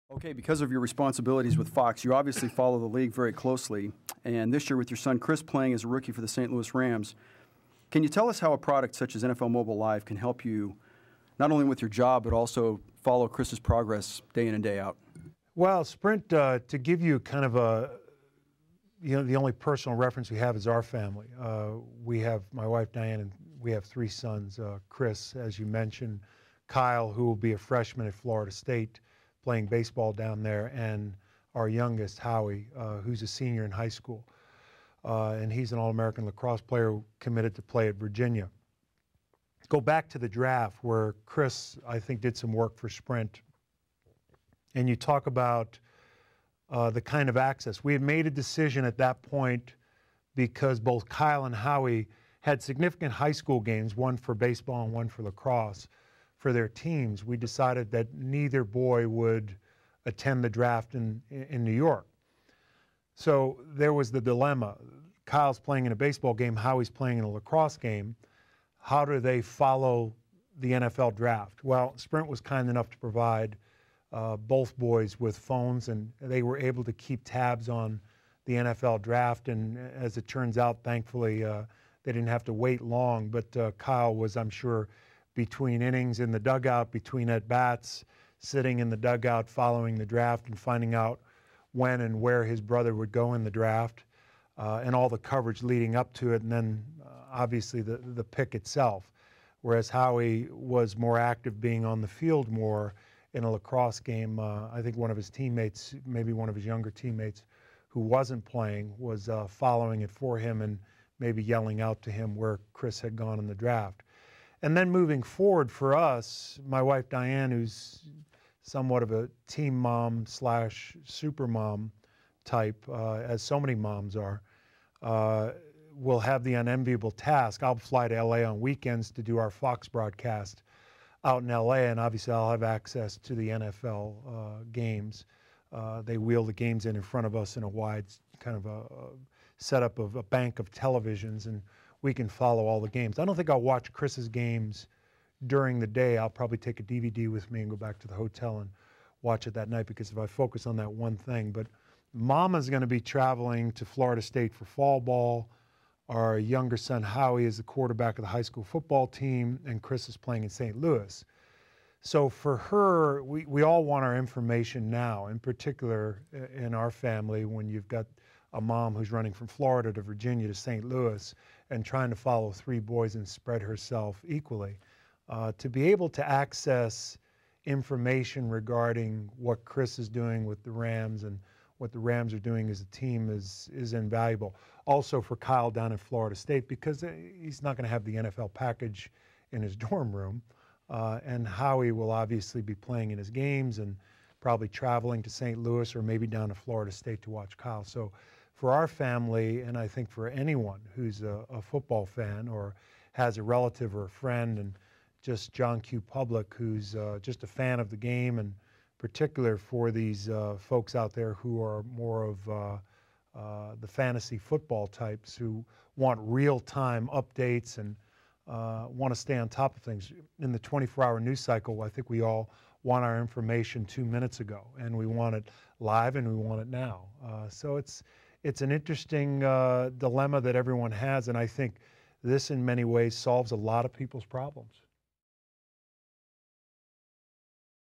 Okay, because of your responsibilities with Fox, you obviously follow the league very closely. And this year with your son Chris playing as a rookie for the St. Louis Rams, can you tell us how a product such as NFL Mobile Live can help you not only with your job but also follow Chris's progress day in and day out? Well, Sprint, to give you kind of the only personal reference we have is our family. We have my wife Diane, and we have three sons. Chris, as you mentioned, Kyle, who will be a freshman at Florida State, playing baseball down there, and our youngest, Howie, who's a senior in high school. And he's an All-American lacrosse player who committed to play at Virginia. Go back to the draft where Chris, I think, did some work for Sprint. And you talk about the kind of access. We had made a decision at that point because both Kyle and Howie had significant high school games, one for baseball and one for lacrosse, for their teams. We decided that neither boy would attend the draft in New York. So there was the dilemma. Kyle's playing in a baseball game, Howie's playing in a lacrosse game. How do they follow the NFL draft? Well, Sprint was kind enough to provide both boys with phones, and they were able to keep tabs on the NFL draft. And as it turns out, thankfully, they didn't have to wait long. But Kyle was, I'm sure, between innings in the dugout, between at-bats, sitting in the dugout following the draft and finding out when and where his brother would go in the draft, and all the coverage leading up to it, and then obviously the pick itself. Whereas Howie was more active, being on the field more in a lacrosse game. I think one of his teammates, maybe one of his younger teammates who wasn't playing, was following it for him and maybe yelling out to him where Chris had gone in the draft. And then moving forward for us, my wife Diane, who's somewhat of a team mom / super mom type, as so many moms are, will have the unenviable task. I'll fly to LA on weekends to do our Fox broadcast out in LA, and obviously I'll have access to the NFL games. They wheel the games in front of us in a wide kind of a setup of a bank of televisions, and we can follow all the games. I don't think I'll watch Chris's games during the day. I'll probably take a DVD with me and go back to the hotel and watch it that night, because if I focus on that one thing. But Mama's going to be traveling to Florida State for fall ball. Our younger son, Howie, is the quarterback of the high school football team, and Chris is playing in St. Louis. So for her, we all want our information now, in particular in our family, when you've got a mom who's running from Florida to Virginia to St. Louis and trying to follow three boys and spread herself equally. To be able to access information regarding what Chris is doing with the Rams and what the Rams are doing as a team is invaluable. Also for Kyle down in Florida State, because he's not going to have the NFL package in his dorm room. And Howie will obviously be playing in his games and probably traveling to St. Louis or maybe down to Florida State to watch Kyle. So for our family, and I think for anyone who's a football fan or has a relative or a friend, and just John Q. Public, who's just a fan of the game, and particular for these folks out there who are more of the fantasy football types, who want real-time updates and want to stay on top of things. In the 24-hour news cycle, I think we all want our information 2 minutes ago, and we want it live, and we want it now. So it's an interesting dilemma that everyone has, and I think this in many ways solves a lot of people's problems.